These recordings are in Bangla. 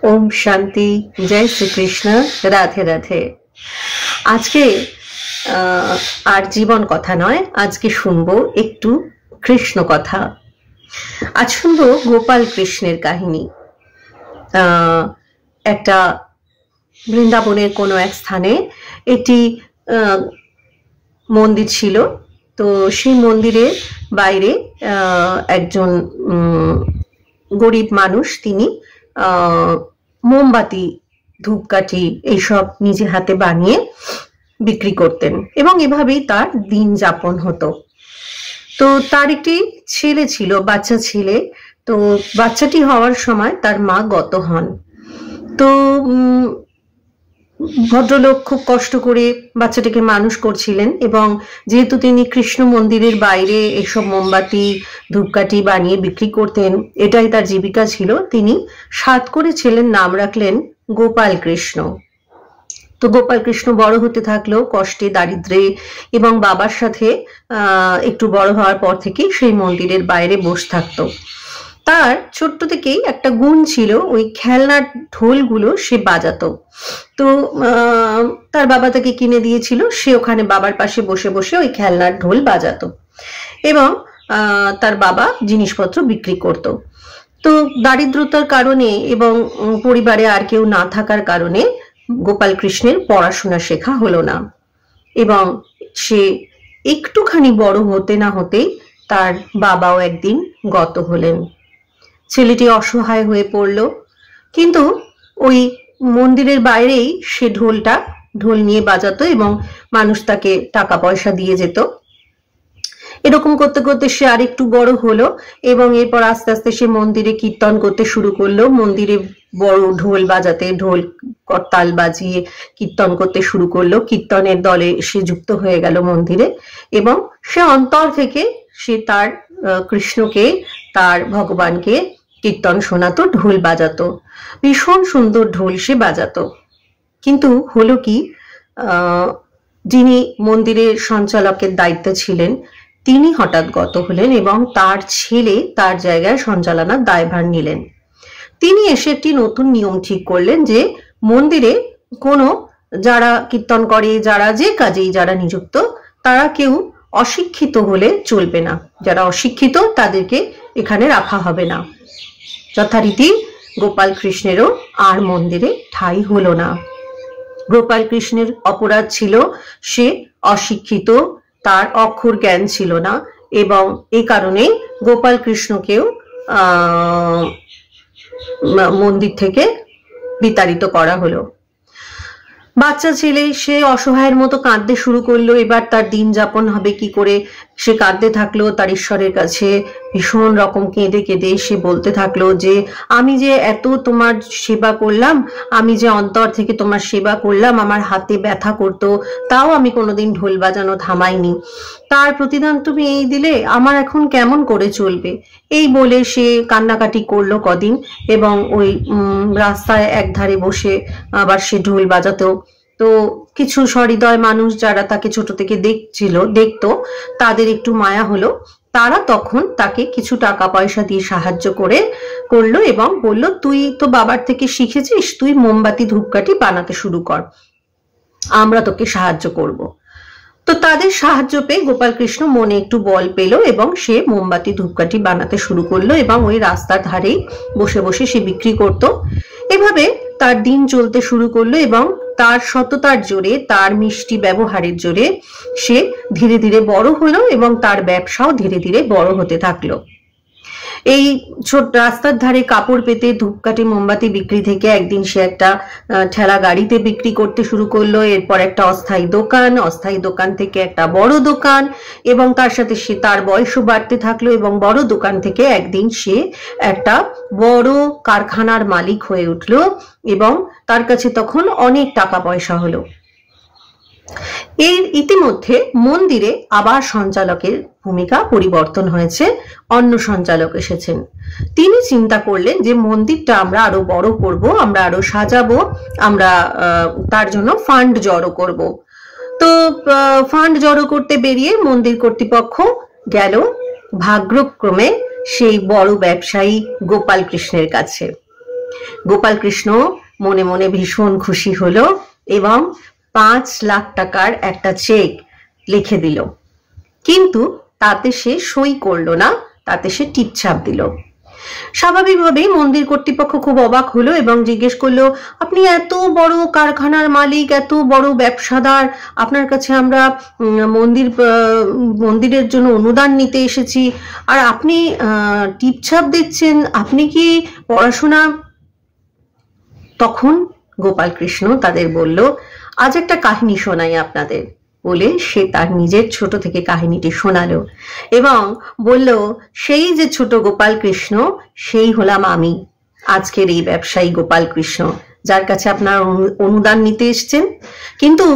ओम शांति। जय श्री कृष्ण। राधे राधे। आज के আর জীবন কথা নয়, আজকে শুনবো একটু কৃষ্ণ কথা। আজ শুনবো গোপাল কৃষ্ণের কাহিনী। একটা বৃন্দাবনের কোনো এক স্থানে একটি মন্দির ছিল। তো সেই মন্দিরের বাইরে একজন গরিব মানুষ, তিনি মোমবাতি, ধূপকাঠি এইসব নিজে হাতে বানিয়ে বিক্রি করতেন এবং এভাবেই তার দিন যাপন হতো। তো তার একটি ছেলে ছিল, বাচ্চা ছেলে। তো বাচ্চাটি হওয়ার সময় তার মা গত হন। তো ভদ্রলোক খুব কষ্ট করে বাচ্চাটাকে মানুষ করছিলেন এবং যেহেতু তিনি কৃষ্ণ মন্দিরের বাইরে এসব মোমবাতি, ধূপকাঠি বানিয়ে বিক্রি করতেন, এটাই তার জীবিকা ছিল, তিনি সাত করে ছেলের নাম রাখলেন গোপাল কৃষ্ণ। তো গোপাল কৃষ্ণ বড় হতে থাকলো কষ্টে, দারিদ্রে এবং বাবার সাথে একটু বড় হওয়ার পর থেকেই সেই মন্দিরের বাইরে বসে থাকতো। তার ছোট্ট থেকেই একটা গুণ ছিল, ওই খেলনার ঢোলগুলো সে বাজাতো। তো তার বাবা তাকে কিনে দিয়েছিল, সে ওখানে বাবার পাশে বসে বসে ওই খেলনার ঢোল বাজাতো এবং তার বাবা জিনিসপত্র বিক্রি করত। তো দারিদ্রতার কারণে এবং পরিবারে আর কেউ না থাকার কারণে গোপাল কৃষ্ণের পড়াশোনা শেখা হলো না এবং সে একটুখানি বড় হতে না হতেই তার বাবাও একদিন গত হলেন। ছেলেটি অসহায় হয়ে পড়ল, কিন্তু ওই মন্দিরের বাইরেই সে ঢোল নিয়ে বাজাতো এবং মানুষ তাকে টাকা পয়সা দিয়ে যেত। এরকম করতে করতে সে আরেকটু বড় হলো এবং এরপর আস্তে আস্তে সে মন্দিরে কীর্তন করতে শুরু করলো। মন্দিরে বড় ঢোল বাজাতে, ঢোল করতাল বাজিয়ে কীর্তন করতে শুরু করলো। কীর্তনের দলে সে যুক্ত হয়ে গেল মন্দিরে এবং সে অন্তর থেকে সে তার কৃষ্ণকে, তার ভগবানকে কীর্তন শোনাতো, ঢোল বাজাতো। ভীষণ সুন্দর ঢোল সে বাজাতো। কিন্তু হলো কি, যিনি মন্দিরের সঞ্চালকের দায়িত্বে ছিলেন তিনি হঠাৎ গত হলেন এবং তার ছেলে তার জায়গায় সঞ্চালনার দায়ভার নিলেন। তিনি এসে একটি নতুন নিয়ম ঠিক করলেন যে মন্দিরে কোনো যারা কীর্তন করে, যারা যে কাজেই যারা নিযুক্ত, তারা কেউ অশিক্ষিত হলে চলবে না। যারা অশিক্ষিত তাদেরকে এখানে রাখা হবে না। যথারীতি গোপাল কৃষ্ণেরও আর মন্দিরে ঠাঁই হলো না। গোপাল কৃষ্ণের অপরাধ ছিল সে অশিক্ষিত, তার অক্ষর জ্ঞান ছিল না এবং এই কারণে গোপাল কৃষ্ণকেও মন্দির থেকে বিতাড়িত করা হলো। বাচ্চা ছেলে সে অসহায়ের মতো কাঁদতে শুরু করলো। এবার তার দিন যাপন হবে কি করে, সে কাঁদতে থাকলো তার ঈশ্বরের কাছে। ভীষণ রকম কেঁদে কেঁদে সে বলতে থাকলো যে আমি যে এত তোমার সেবা করলাম, আমি যে অন্তর থেকে তোমার সেবা করলাম, আমার হাতে ব্যথা করতো তাও আমি কোনোদিন ঢোল বাজানো থামাইনি, তার প্রতিদান তুমি এই দিলে, আমার এখন কেমন করে চলবে। এই বলে সে কান্নাকাটি করলো কদিন এবং ওই রাস্তায় একধারে বসে আবার সে ঢোল বাজাতো। তো কিছু সহৃদয় মানুষ যারা তাকে ছোট থেকে দেখতো, তাদের একটু মায়া হলো। তারা তখন তাকে কিছু টাকা পয়সা দিয়ে সাহায্য করলো এবং বলল, তুই তো বাবার থেকে শিখেছিস, তুই মোমবাতি ধূপকাঠি বানাতে শুরু কর, আমরা তোকে সাহায্য করব। তো তাদের সাহায্য পেয়ে গোপাল কৃষ্ণ মনে একটু বল পেল এবং সে মোমবাতি ধূপকাঠি বানাতে শুরু করলো এবং ওই রাস্তার ধারেই বসে বসে সে বিক্রি করত। এভাবে তার দিন চলতে শুরু করলো এবং তার সততার জোরে, তার মিষ্টি ব্যবহারের জোরে সে ধীরে ধীরে বড় হলো এবং তার ব্যবসাও ধীরে ধীরে বড় হতে থাকলো। এই ছোট রাস্তার ধারে কাপড় পেতে ধূপকাঠি মোমবাতি বিক্রি থেকে একদিন সে একটা ঠেলা গাড়িতে বিক্রি করতে শুরু করলো। এরপর একটা অস্থায়ী দোকান থেকে একটা বড় দোকান এবং তার সাথে সে তার বয়সও বাড়তে থাকলো এবং বড় দোকান থেকে একদিন সে একটা বড় কারখানার মালিক হয়ে উঠলো এবং তার কাছে তখন অনেক টাকা পয়সা হলো। এর ইতিমধ্যে মন্দিরে আবার সঞ্চালকের ভূমিকা পরিবর্তন হয়েছে, অন্য সঞ্চালক এসেছেন। তিনি চিন্তা করলেন যে মন্দিরটা আমরা আরো বড় করব, আমরা আরো সাজাবো, আমরা তার জন্য ফান্ড জড়ো করব। তো ফান্ড জড়ো করতে বেরিয়ে মন্দির কর্তৃপক্ষ গেল ভাগ্যক্রমে সেই বড় ব্যবসায়ী গোপাল কৃষ্ণের কাছে। গোপাল কৃষ্ণ মনে মনে ভীষণ খুশি হলো এবং 5 লাখ টাকার একটা চেক লিখে দিল, কিন্তু তাতে সে সই করলো না, তাতে সে টিপছাপ দিল। স্বাভাবিকভাবেই মন্দির কর্তৃপক্ষ খুব অবাক হলো এবং জিজ্ঞেস করলো, আপনি এত বড় কারখানার মালিক, এত বড় ব্যবসাদার, আপনার কাছে আমরা মন্দিরের জন্য অনুদান নিতে এসেছি, আর আপনি টিপছাপ দিচ্ছেন, আপনি কি পড়াশোনা? তখন গোপাল কৃষ্ণ তাদের বলল, আজ একটা কাহিনী শোনাই আপনাদের, বলে সে তার নিজের ছোট থেকে কাহিনীটি শোনালো এবং বলল, সেই যে ছোট গোপাল কৃষ্ণ, সেই হলাম আমি, আজকের এই ব্যবসায়ী গোপাল কৃষ্ণ, যার কাছে আপনার অনুদান নিতে এসছেন। কিন্তু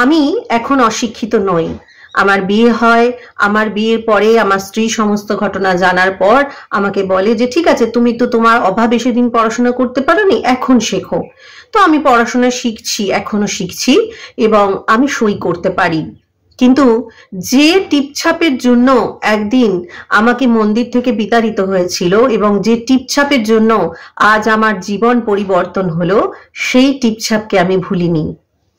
আমি এখন অশিক্ষিত নই। আমার বিয়ে হয়, আমার বিয়ের পরে আমার স্ত্রী সমস্ত ঘটনা জানার পর আমাকে বলে যে ঠিক আছে, তুমি তো তোমার অভাবে সেদিন পড়াশোনা করতে পারোনি, এখন শেখো। তো আমি পড়াশোনা শিখছি, এখনো শিখছি এবং আমি সই করতে পারি। কিন্তু যে টিপছাপের জন্য একদিন আমাকে মন্দির থেকে বিতাড়িত হয়েছিল এবং যে টিপছাপের জন্য আজ আমার জীবন পরিবর্তন হলো, সেই টিপছাপকে আমি ভুলিনি,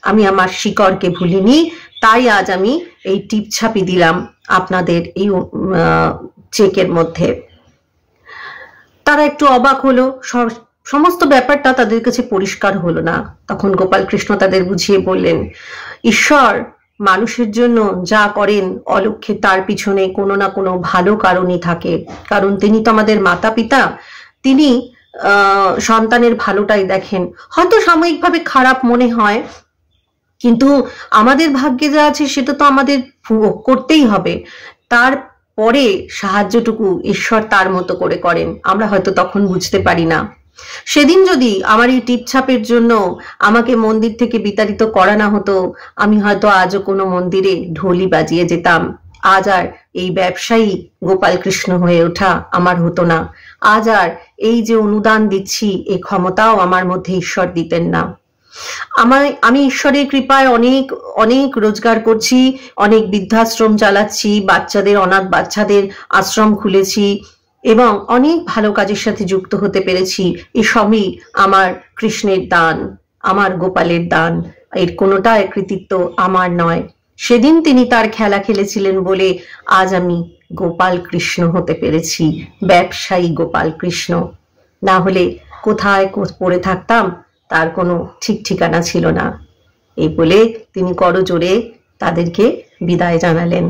আমি আমার শিকড়কে ভুলিনি। তাই আজ আমি এই টিপছাপই দিলাম আপনাদের এই চেকের মধ্যে। তারা একটু অবাক হলো, সমস্ত ব্যাপারটা তাদের কাছে পরিষ্কার হলো না। তখন গোপাল কৃষ্ণ তাদের বুঝিয়ে বললেন, ঈশ্বর মানুষের জন্য যা করেন অলক্ষ্যে তার পিছনে কোনো না কোনো ভালো কারণই থাকে, কারণ তিনি তো আমাদের মাতা পিতা, তিনি সন্তানের ভালোটাই দেখেন। হয়তো সাময়িকভাবে খারাপ মনে হয়, কিন্তু আমাদের ভাগ্যে যা আছে সেটা তো আমাদের করতেই হবে। তারপরে সাহায্যটুকু ঈশ্বর তার মতো করে করেন, আমরা হয়তো তখন বুঝতে পারি না। সেদিন যদি আমার এই টিপছাপের জন্য আমাকে মন্দির থেকে বিতাড়িত করা না হতো, আমি হয়তো আজও কোনো মন্দিরে ঢোলি বাজিয়ে যেতাম। আজ আর এই ব্যবসায়ী গোপাল কৃষ্ণ হয়ে ওঠা আমার হতো না। আজ আর এই যে অনুদান দিচ্ছি, এই ক্ষমতাও আমার মধ্যে ঈশ্বর দিতেন না। আমি ঈশ্বরের কৃপায় অনেক অনেক রোজগার করছি, অনেক বৃদ্ধাশ্রম চালাচ্ছি, বাচ্চাদের, অনাথ বাচ্চাদের আশ্রম খুলেছি এবং অনেক ভালো কাজের সাথে যুক্ত হতে পেরেছি। এসবই আমার কৃষ্ণের দান, আমার গোপালের দান, এর কোনোটার কৃতিত্ব আমার নয়। সেদিন তিনি তার খেলা খেলেছিলেন বলে আজ আমি গোপাল কৃষ্ণ হতে পেরেছি, ব্যবসায়ী গোপাল কৃষ্ণ। না হলে কোথায় পড়ে থাকতাম তার কোনো ঠিক ঠিকানা ছিল না। এই বলে তিনি করজোড়ে তাদেরকে বিদায় জানালেন।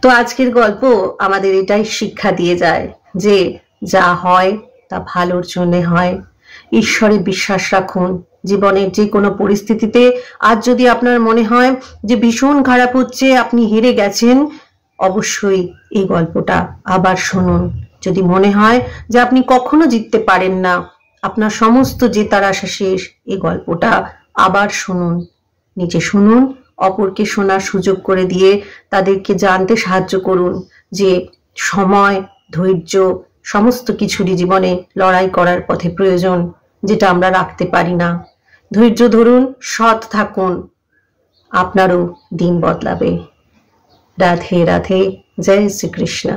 তো আজকের গল্প আমাদের এটাই শিক্ষা দিয়ে যায় যে যা হয় তা ভালোর জন্য হয়। ঈশ্বরে বিশ্বাস রাখুন। জীবনের যে কোনো পরিস্থিতিতে আজ যদি আপনার মনে হয় যে ভীষণ খারাপ হচ্ছে, আপনি হেরে গেছেন, অবশ্যই এই গল্পটা আবার শুনুন। যদি মনে হয় যে আপনি কখনো জিততে পারেন না, আপনার সমস্ত জেতার আশা শেষ, এই গল্পটা আবার শুনুন। নিজে শুনুন, অপরকে শোনার সুযোগ করে দিয়ে তাদেরকে জানতে সাহায্য করুন যে সময়, ধৈর্য সমস্ত কিছুরই জীবনে লড়াই করার পথে প্রয়োজন, যেটা আমরা রাখতে পারি না। ধৈর্য ধরুন, সৎ থাকুন, আপনারও দিন বদলাবে। রাধে রাধে, জয় শ্রীকৃষ্ণ।